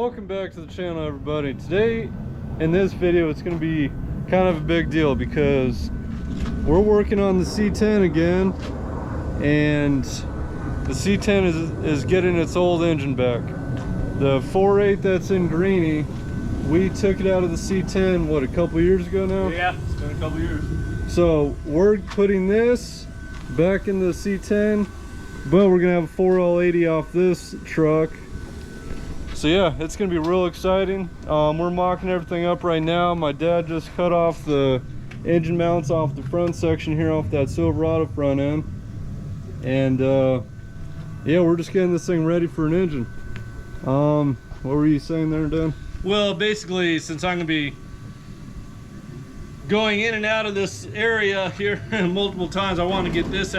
Welcome back to the channel, everybody. Today in this video it's going to be kind of a big deal because we're working on the C10 again, and the C10 is getting its old engine back. The 4.8 that's in Greenie, we took it out of the C10 what, a couple years ago now? Yeah, it's been a couple years. So we're putting this back in the C10, but we're gonna have a 4L80 off this truck. So yeah, it's gonna be real exciting. We're mocking everything up right now. My dad just cut off the engine mounts off the front section here off that Silverado front end, and yeah, we're just getting this thing ready for an engine. What were you saying there, Dan? Well, basically, since I'm gonna be going in and out of this area here multiple times, I want to get this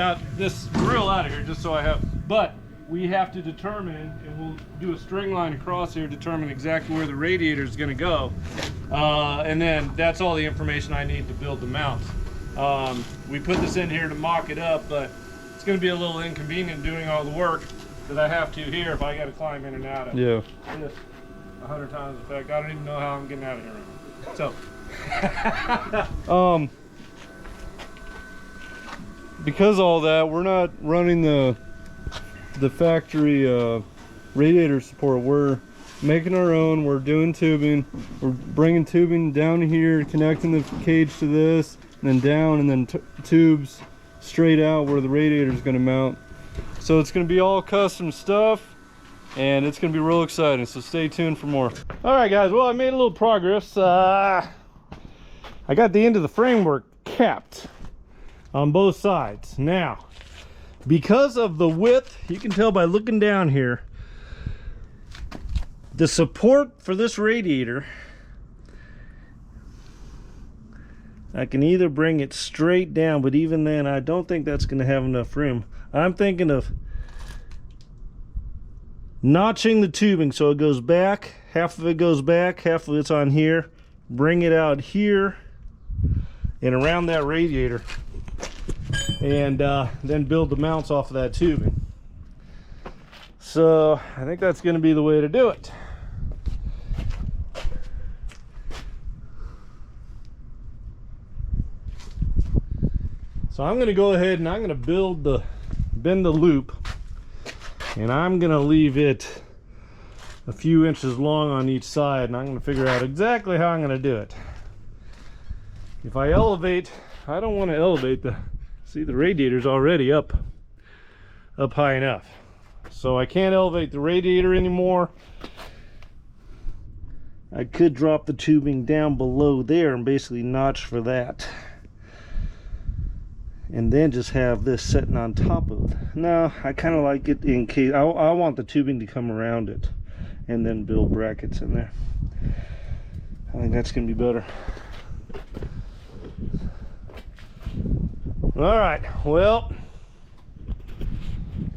grill out of here just so I have, but we have to determine, and we'll do a string line across here, determine exactly where the radiator is going to go, and then that's all the information I need to build the mounts. We put this in here to mock it up, but it's going to be a little inconvenient doing all the work that I have to here if I got to climb in and out of this 100 times. In fact, I don't even know how I'm getting out of here right now. So because of all that, we're not running the factory radiator support. We're making our own. We're doing tubing. We're bringing tubing down here, connecting the cage to this, and then down, and then tubes straight out where the radiator is going to mount. So it's going to be all custom stuff, and it's going to be real exciting. So stay tuned for more. all right, guys. Well, I made a little progress. I got the end of the framework capped on both sides. Now, because of the width, you can tell by looking down here, the support for this radiator, I can either bring it straight down, but even then I don't think that's going to have enough room. I'm thinking of notching the tubing so it goes back, half of it goes back, half of it's on here, bring it out here and around that radiator, and then build the mounts off of that tubing. So I think that's going to be the way to do it. So I'm going to go ahead and I'm going to bend the loop, and I'm going to leave it a few inches long on each side, and I'm going to figure out exactly how I'm going to do it. If I elevate, I don't want to elevate see, the radiator's already up high enough, so I can't elevate the radiator anymore. I could drop the tubing down below there and basically notch for that, and then just have this sitting on top of it. No, I kind of like it in case I want the tubing to come around it, and then build brackets in there. I think that's gonna be better. All right, well,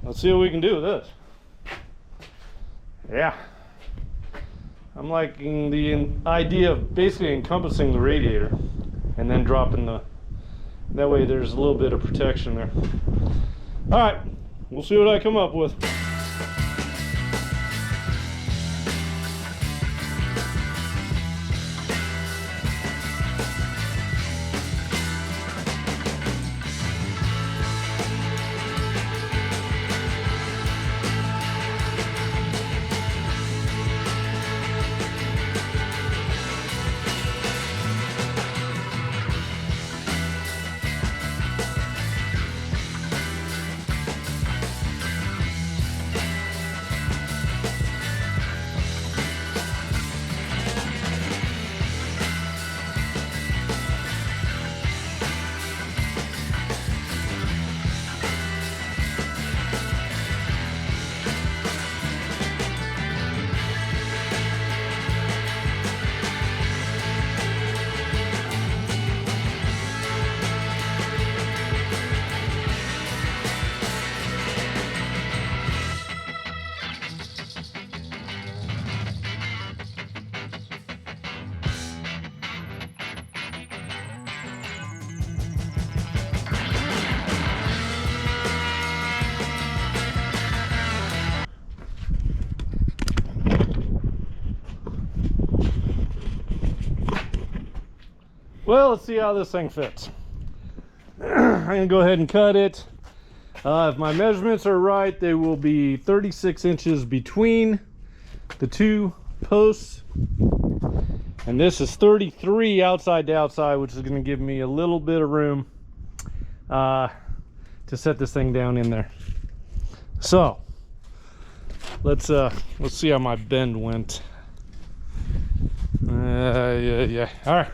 let's see what we can do with this. Yeah, I'm liking the idea of basically encompassing the radiator and then dropping that way there's a little bit of protection there. All right, we'll see what I come up with. Well, let's see how this thing fits. I'm gonna go ahead and cut it. If my measurements are right, they will be 36 inches between the two posts. And this is 33 outside to outside, which is gonna give me a little bit of room to set this thing down in there. So let's see how my bend went. Yeah. All right.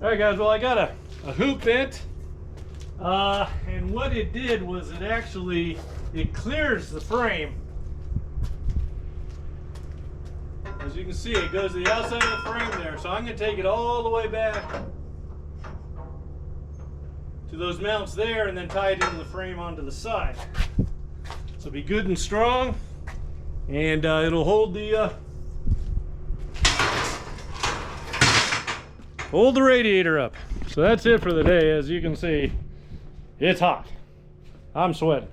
All right, guys. Well, I got a hoop bent, and what it did was it clears the frame. As you can see, it goes to the outside of the frame there. So I'm going to take it all the way back to those mounts there, and then tie it into the frame onto the side. So it'll be good and strong, and it'll hold the radiator up. So that's it for the day. As you can see, it's hot. I'm sweating.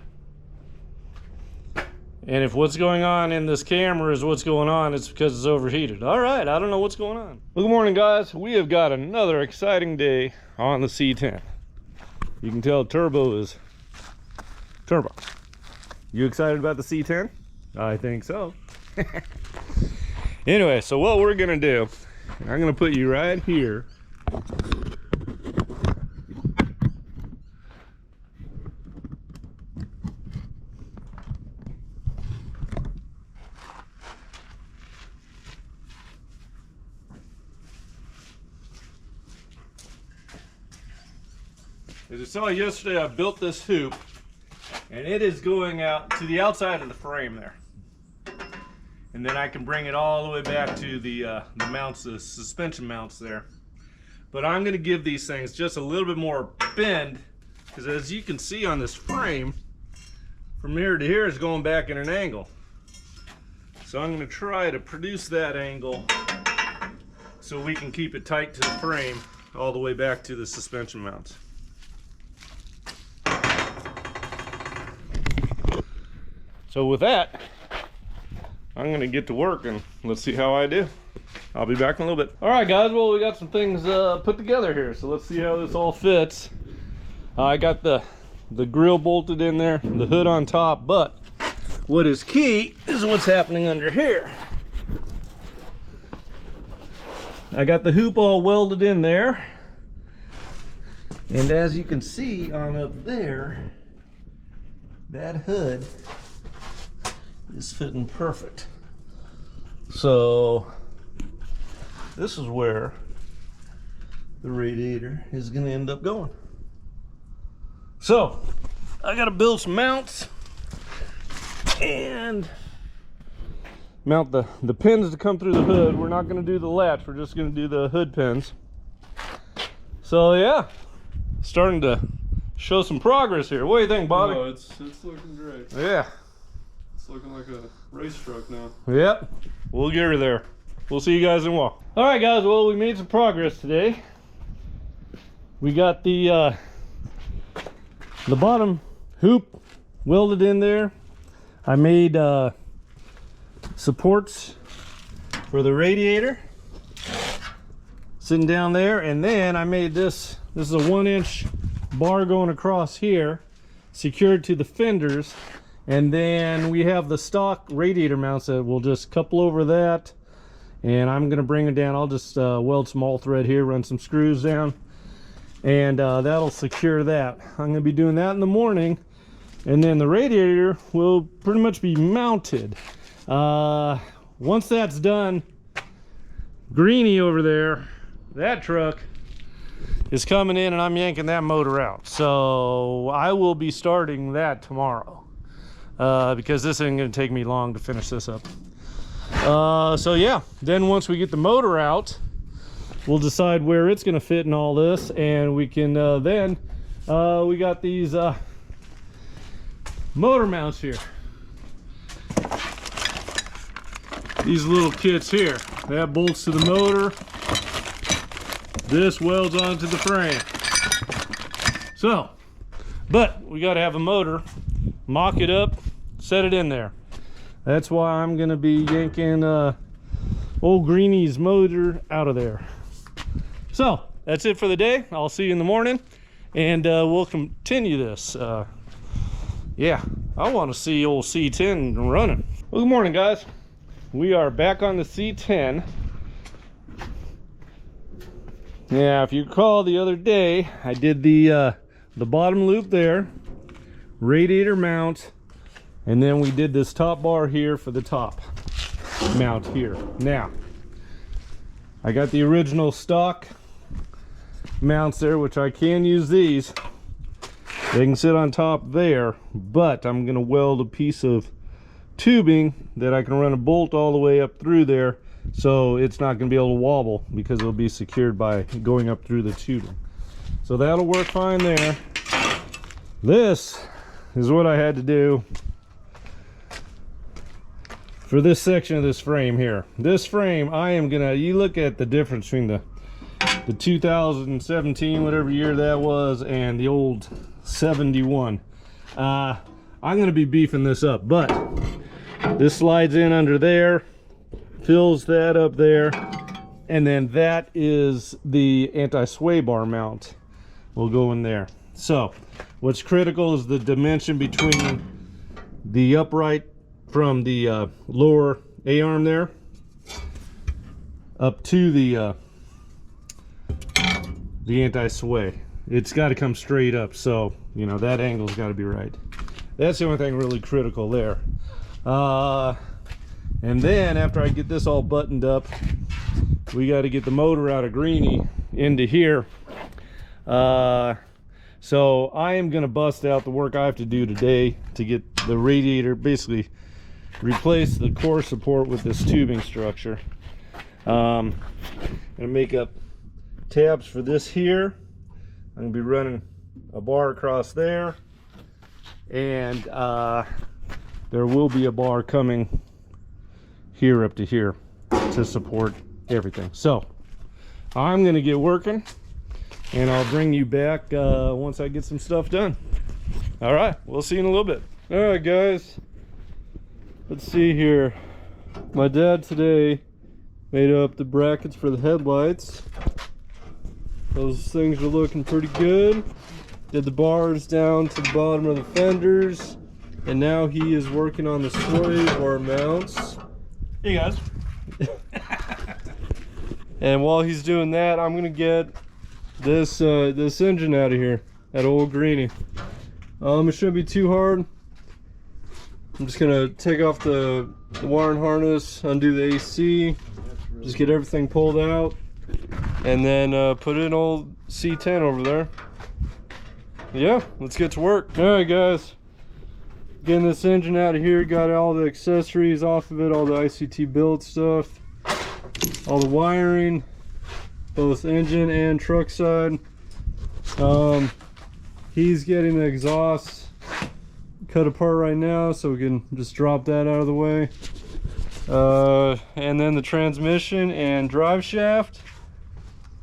And if what's going on in this camera is what's going on, it's because it's overheated. All right, I don't know what's going on. Well, good morning, guys. We have got another exciting day on the C10. You can tell turbo is turbo. You excited about the C10? I think so. Anyway, so what we're gonna do, I'm gonna put you right here. As you saw yesterday, I built this hoop, and it is going out to the outside of the frame there. And then I can bring it all the way back to the mounts, the suspension mounts there. But I'm going to give these things just a little bit more bend, because as you can see on this frame, from here to here is going back in an angle. So I'm going to try to produce that angle so we can keep it tight to the frame all the way back to the suspension mounts. So with that, I'm gonna get to work and let's see how I do. I'll be back in a little bit. All right, guys, well, we got some things put together here, so let's see how this all fits. I got the grill bolted in there, the hood on top, but what is key is what's happening under here. I got the hoop all welded in there, and as you can see on up there, that hood is fitting perfect. So this is where the radiator is going to end up going. So I got to build some mounts and mount the pins to come through the hood. We're not going to do the latch, we're just going to do the hood pins. So yeah, starting to show some progress here. What do you think, Bobby? Oh, it's looking great. Yeah. It's looking like a race truck now. Yep, we'll get her there. We'll see you guys in a while. All right, guys, well, we made some progress today. We got the bottom hoop welded in there. I made supports for the radiator sitting down there, and then I made this is a 1-inch bar going across here, secured to the fenders. And then we have the stock radiator mounts that we'll just couple over that, and I'm going to bring it down. I'll just weld some all thread here, run some screws down, and that'll secure that. I'm going to be doing that in the morning, and then the radiator will pretty much be mounted. Once that's done, Greenie over there, that truck is coming in, and I'm yanking that motor out. So I will be starting that tomorrow. Because this isn't going to take me long to finish this up. So yeah, then once we get the motor out, we'll decide where it's going to fit in all this, and we can then we got these motor mounts here. These little kits here, that bolts to the motor, this welds onto the frame. So, but we got to have a motor, mock it up, set it in there. That's why I'm gonna be yanking old Greenie's motor out of there. So that's it for the day. I'll see you in the morning, and we'll continue this. Yeah, I want to see old C10 running. Well, good morning, guys. We are back on the C10. Yeah, if you recall the other day, I did the bottom loop there, radiator mount, and then we did this top bar here for the top mount here. Now, I got the original stock mounts there, which I can use these. They can sit on top there, but I'm gonna weld a piece of tubing that I can run a bolt all the way up through there, so it's not going to be able to wobble because it'll be secured by going up through the tubing. So that'll work fine there. This is what I had to do for this section of this frame here. This frame, I am gonna, you look at the difference between the 2017, whatever year that was, and the old 71. I'm gonna be beefing this up, but this slides in under there, fills that up there, and then that is the anti-sway bar mount will go in there. So what's critical is the dimension between the upright from the lower A-arm there up to the anti-sway. It's got to come straight up, so you know that angle's got to be right. That's the only thing really critical there. And then after I get this all buttoned up, we got to get the motor out of Greenie into here. So I am going to bust out the work I have to do today to get the radiator, basically replace the core support with this tubing structure. I'm going to make up tabs for this here. I'm going to be running a bar across there, and there will be a bar coming here up to here to support everything. So I'm going to get working, and I'll bring you back once I get some stuff done. All right, we'll see you in a little bit. All right, guys, let's see here. My dad today made up the brackets for the headlights. Those things are looking pretty good. Did the bars down to the bottom of the fenders, and now he is working on the sway bar mounts. Hey guys. And while he's doing that, I'm gonna get this this engine out of here at old Greenie. It shouldn't be too hard. I'm just gonna take off the wiring harness, undo the AC, just get everything pulled out, and then put in old C10 over there. Yeah, let's get to work. All right, guys, getting this engine out of here. Got all the accessories off of it, all the ICT build stuff, all the wiring, both engine and truck side. He's getting the exhaust cut apart right now, so we can just drop that out of the way. And then the transmission and drive shaft.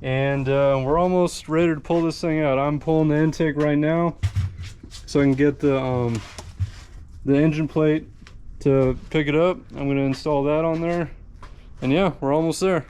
And we're almost ready to pull this thing out. I'm pulling the intake right now so I can get the engine plate to pick it up. I'm going to install that on there, and yeah, we're almost there.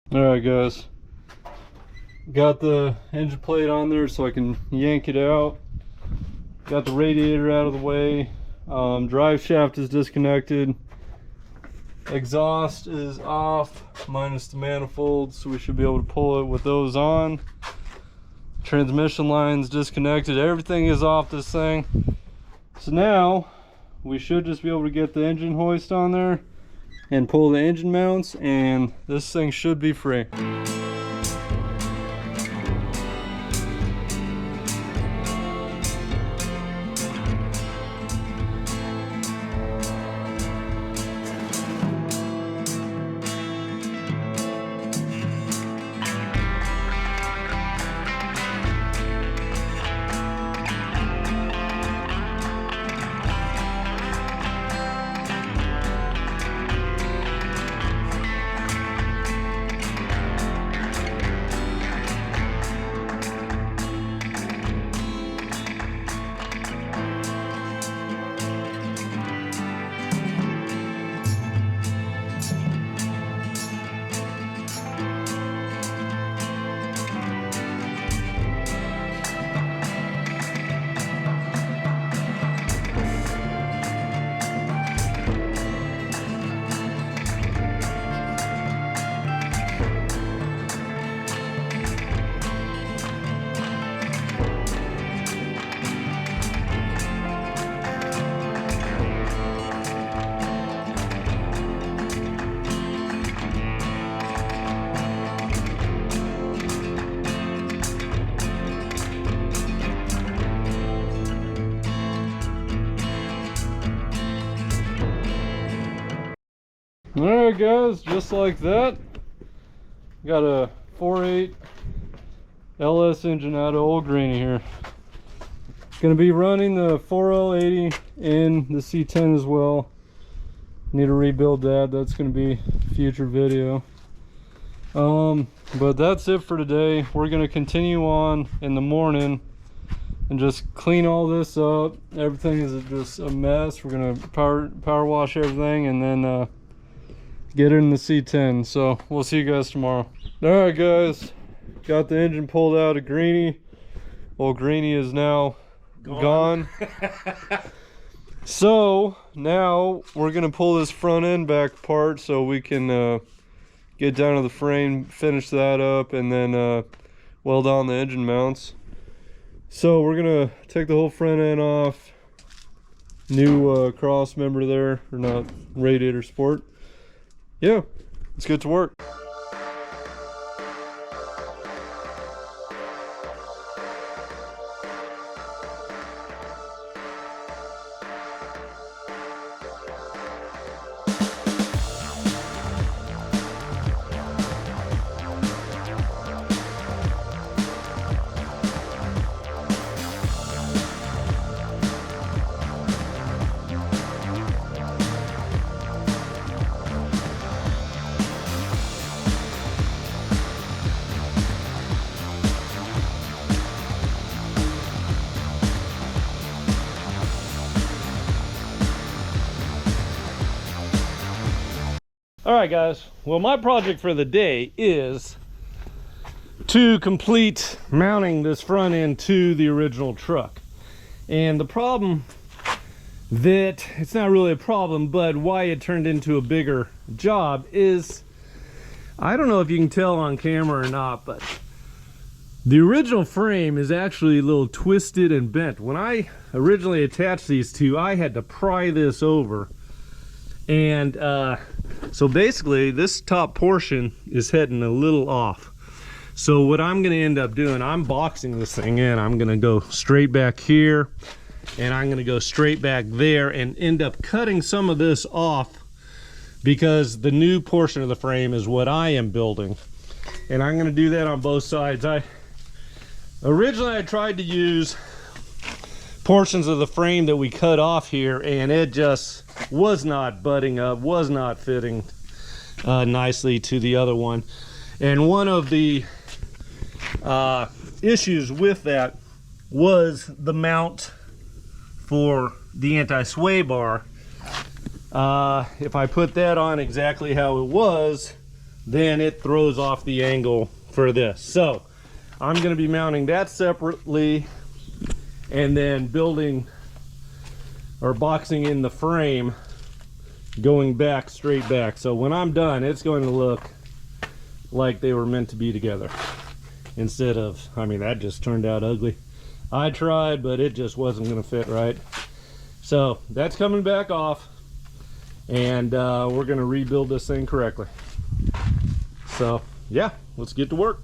All right, guys. Got the engine plate on there so I can yank it out. Got the radiator out of the way. Drive shaft is disconnected. Exhaust is off, minus the manifold, so we should be able to pull it with those on. Transmission line's disconnected. Everything is off this thing. So now we should just be able to get the engine hoist on there and pull the engine mounts, and this thing should be free. Alright guys, just like that, got a 4.8 LS engine out of Old Granny here. Gonna be running the 4L80 in the C10 as well. Need to rebuild that. That's gonna be a future video. But that's it for today. We're gonna continue on in the morning and just clean all this up. Everything is just a mess. We're gonna power wash everything and then get it in the C10. So we'll see you guys tomorrow. All right guys, got the engine pulled out of Greenie. Well, Greenie is now gone. So now we're gonna pull this front end back apart so we can get down to the frame, finish that up, and then weld on the engine mounts. So we're gonna take the whole front end off. New cross member there, or not, radiator support. Yeah, let's get to work. All right, guys. Well, my project for the day is to complete mounting this front end to the original truck. And the problem that, it's not really a problem, but why it turned into a bigger job is, I don't know if you can tell on camera or not, but the original frame is actually a little twisted and bent. When I originally attached these two, I had to pry this over. And so basically this top portion is heading a little off. So what I'm going to end up doing, I'm boxing this thing in. I'm going to go straight back here, and I'm going to go straight back there and end up cutting some of this off, because the new portion of the frame is what I am building. And I'm going to do that on both sides. Originally I tried to use portions of the frame that we cut off here, and it just was not butting up, was not fitting nicely to the other one. And one of the issues with that was the mount for the anti-sway bar. If I put that on exactly how it was, then it throws off the angle for this. So I'm going to be mounting that separately and then building or boxing in the frame going back, straight back. So when I'm done, it's going to look like they were meant to be together instead of, I mean, that just turned out ugly. I tried, but it just wasn't going to fit right. So that's coming back off, and we're going to rebuild this thing correctly. So yeah, let's get to work.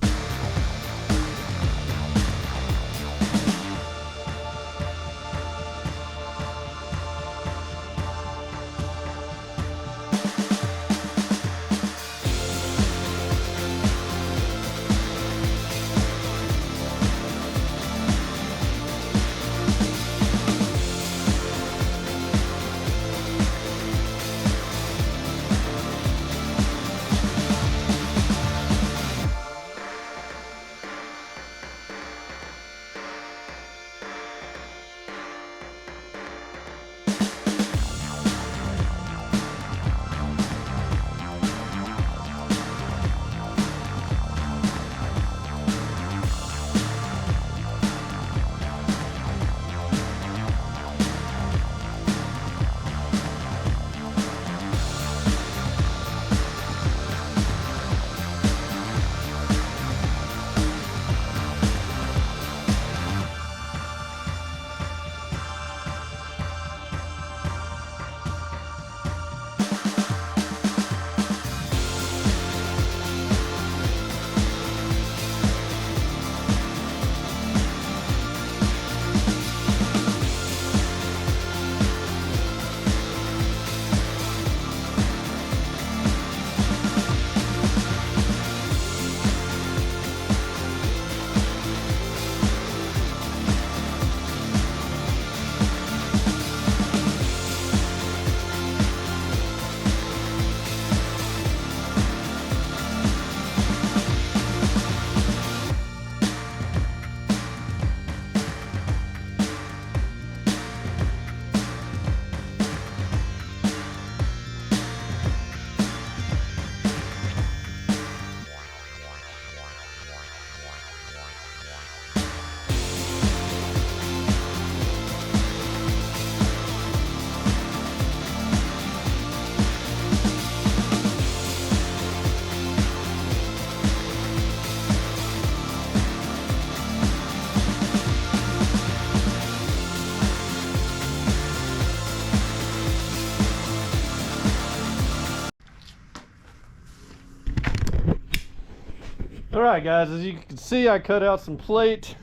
Alright guys, as you can see, I cut out some plate.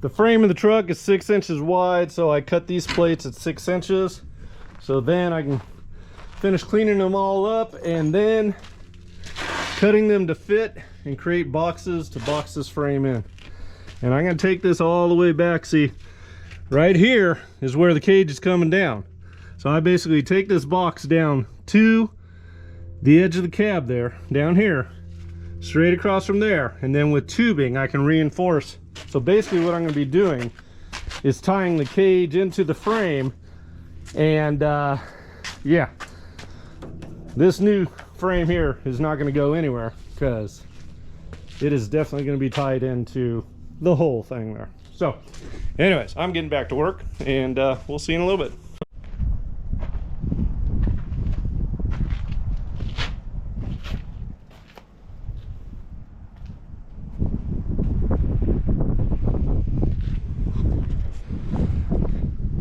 The frame of the truck is 6 inches wide, so I cut these plates at 6 inches. So then I can finish cleaning them all up and then cutting them to fit and create boxes to box this frame in. And I'm going to take this all the way back. See, right here is where the cage is coming down. So I basically take this box down to the edge of the cab there, down here, straight across from there, and then with tubing I can reinforce. So basically what I'm going to be doing is tying the cage into the frame, and yeah, this new frame here is not going to go anywhere because it is definitely going to be tied into the whole thing there. So anyways, I'm getting back to work, and we'll see you in a little bit.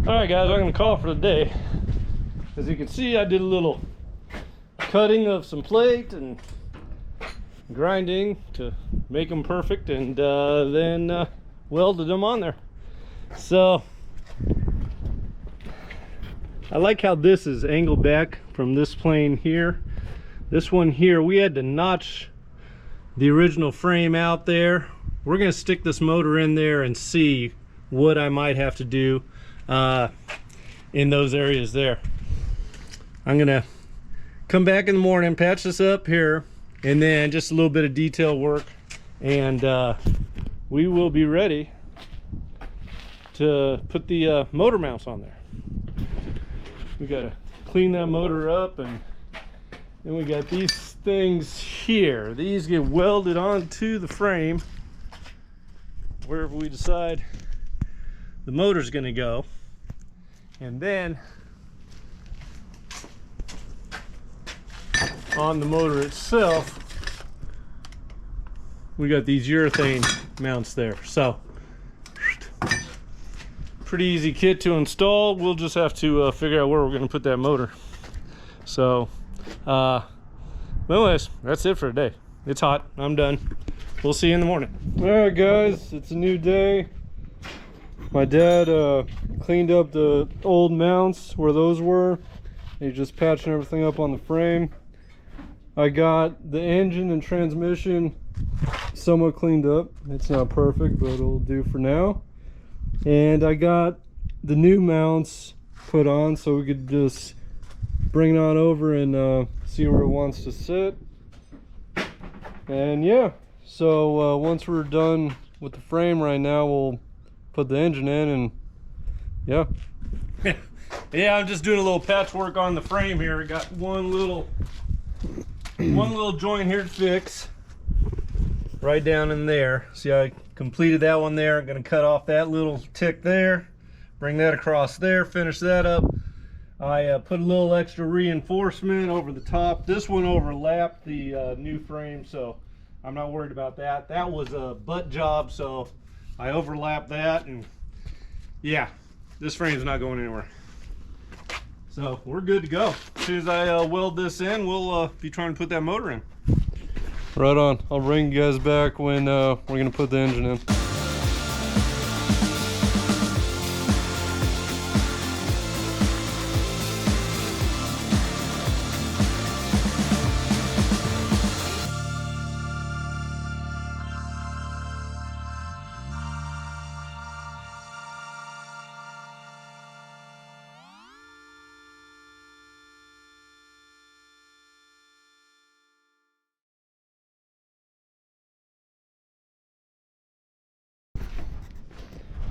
Alright guys, I'm going to call for the day. As you can see, I did a little cutting of some plate and grinding to make them perfect, and then welded them on there. So I like how this is angled back from this plane here. This one here, we had to notch the original frame out there. We're going to stick this motor in there and see what I might have to do in those areas there. I'm gonna come back in the morning, patch this up here, and then just a little bit of detail work, and we will be ready to put the motor mounts on there. We gotta clean that motor up, and then we got these things here. These get welded onto the frame wherever we decide the motor's gonna go. And then on the motor itself, we got these urethane mounts there. So pretty easy kit to install. We'll just have to figure out where we're gonna put that motor. So anyways, that's it for today. It's hot. I'm done. We'll see you in the morning. All right, guys, it's a new day. My dad cleaned up the old mounts where those were. He's just patching everything up on the frame. I got the engine and transmission somewhat cleaned up. It's not perfect, but it'll do for now. And I got the new mounts put on so we could just bring it on over and see where it wants to sit. And yeah, so once we're done with the frame right now, we'll put the engine in and yeah. Yeah, I'm just doing a little patchwork on the frame here. I got one little joint here to fix right down in there. See, I completed that one there. I'm gonna cut off that little tick there, bring that across there, finish that up. I put a little extra reinforcement over the top. This one overlapped the new frame, so I'm not worried about that. That was a butt job, so I overlapped that, and yeah, this frame's not going anywhere. So we're good to go. As soon as I weld this in, we'll be trying to put that motor in. Right on. I'll bring you guys back when we're gonna put the engine in.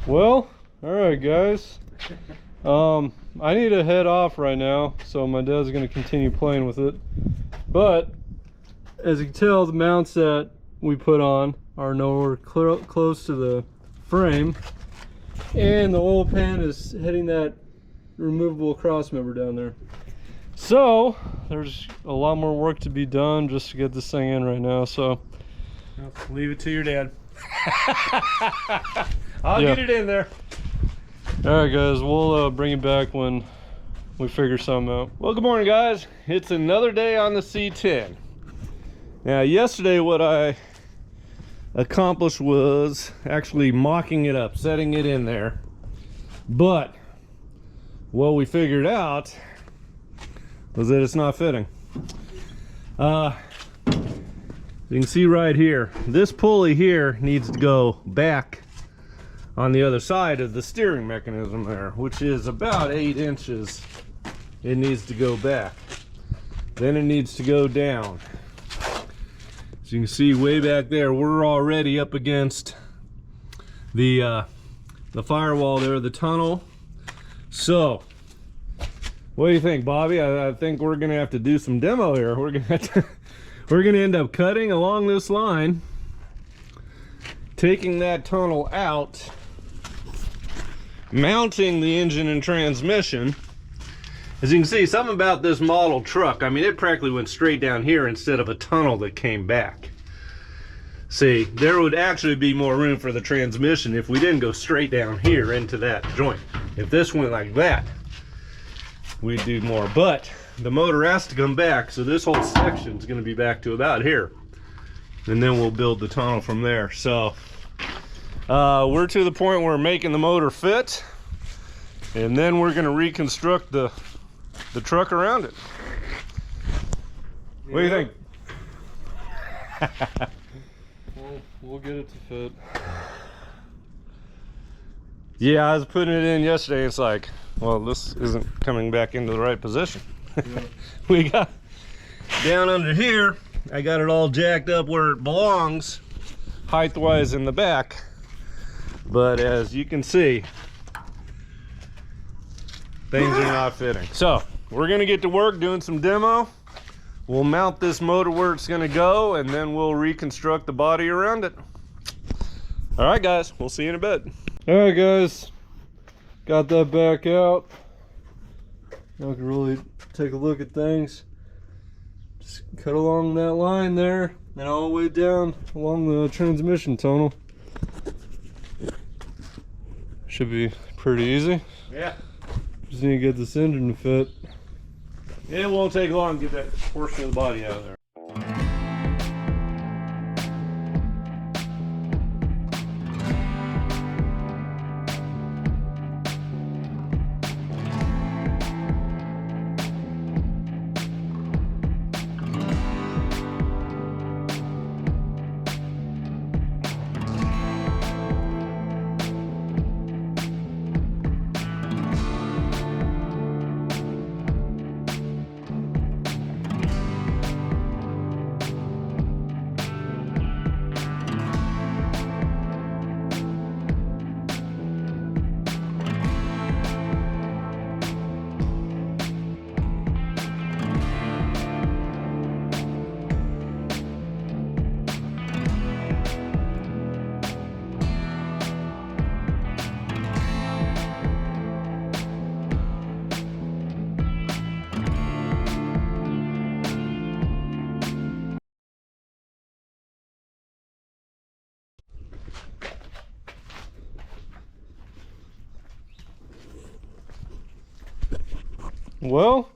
Well, all right, guys. I need to head off right now, so my dad's gonna continue playing with it. But as you can tell, the mounts that we put on are nowhere close to the frame, and the oil pan is hitting that removable cross member down there. So there's a lot more work to be done just to get this thing in right now. So I'll leave it to your dad. I'll get it in there. All right, guys, we'll bring it back when we figure something out. Well, good morning, guys. It's another day on the C10. Now, yesterday what I accomplished was actually mocking it up, setting it in there. But what we figured out was that it's not fitting. You can see right here, this pulley here needs to go back on the other side of the steering mechanism there, which is about 8 inches. It needs to go back. Then it needs to go down. As you can see way back there, we're already up against the firewall there, the tunnel. So, what do you think, Bobby? I think we're gonna have to do some demo here. We're gonna end up cutting along this line, taking that tunnel out, mounting the engine and transmission. As you can see, something about this model truck, I mean, it practically went straight down here instead of a tunnel that came back. See, there would actually be more room for the transmission if we didn't go straight down here into that joint. If this went like that, we'd do more. But the motor has to come back, so this whole section is going to be back to about here. And then we'll build the tunnel from there. So we're to the point where we're making the motor fit, and then we're going to reconstruct the truck around it. What do you think? We'll get it to fit. Yeah, I was putting it in yesterday. It's like, well, this isn't coming back into the right position. Yeah. We got down under here, I got it all jacked up where it belongs, height-wise in the back. But as you can see, things are not fitting. So we're gonna get to work doing some demo. we'll mount this motor where it's gonna go, and then we'll reconstruct the body around it. All right, guys, we'll see you in a bit. All right, guys, got that back out. Now I can really take a look at things. Just cut along that line there, and all the way down along the transmission tunnel. Should be pretty easy. Yeah. Just need to get this engine to fit. It won't take long to get that portion of the body out of there. Well,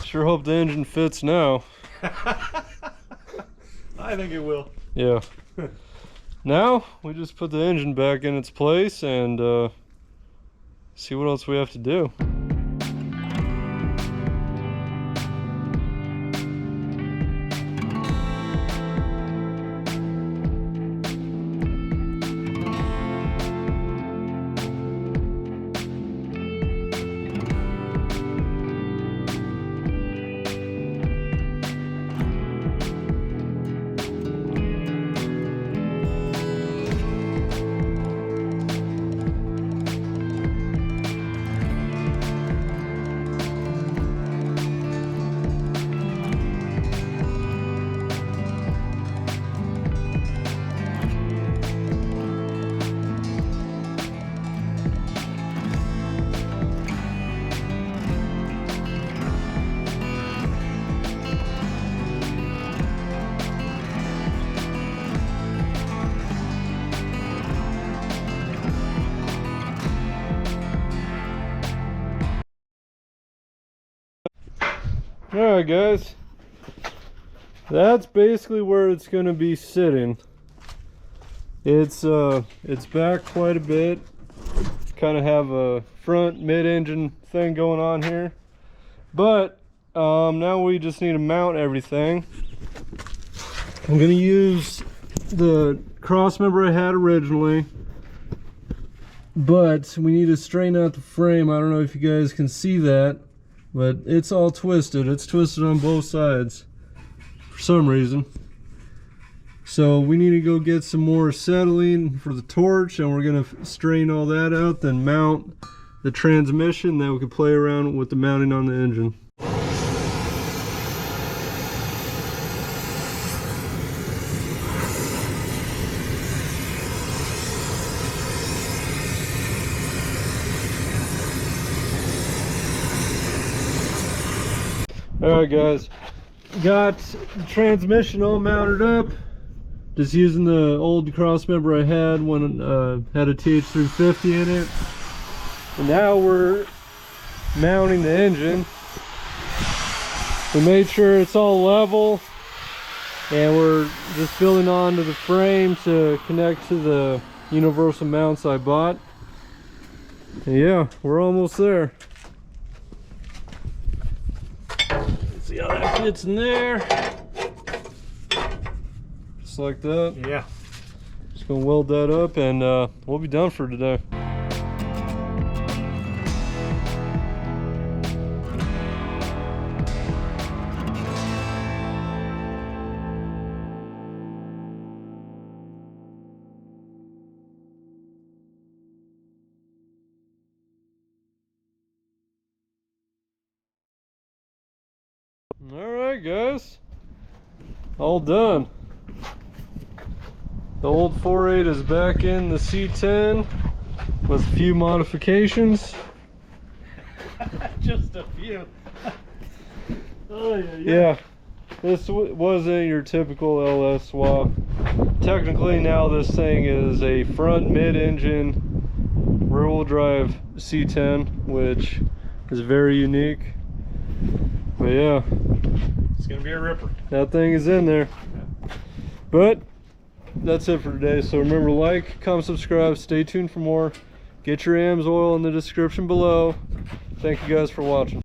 sure hope the engine fits now. I think it will. Yeah. Now we just put the engine back in its place and see what else we have to do. Alright guys, that's basically where it's going to be sitting. It's back quite a bit. Kind of have a front mid-engine thing going on here, but now we just need to mount everything. I'm going to use the cross member I had originally, but we need to straighten out the frame. I don't know if you guys can see that, but it's all twisted. It's twisted on both sides for some reason. So we need to go get some more acetylene for the torch, and we're gonna strain all that out, then mount the transmission. Then we can play around with the mounting on the engine. Alright guys, got the transmission all mounted up. Just using the old cross member I had when had a TH350 in it. And now we're mounting the engine. We made sure it's all level, and we're just building onto the frame to connect to the universal mounts I bought. And yeah, we're almost there. See how that fits in there. Just like that. Yeah. Just gonna weld that up, and we'll be done for today. Alright right, guys. All done. The old 4.8 is back in the C10 with a few modifications. Just a few. Oh, Yeah, this wasn't your typical LS swap. Technically now this thing is a front mid-engine rear-wheel drive C10, which is very unique. But yeah, it's gonna be a ripper. that thing is in there. But that's it for today. So remember, like, comment, subscribe, stay tuned for more. Get your AMSOIL in the description below. Thank you guys for watching.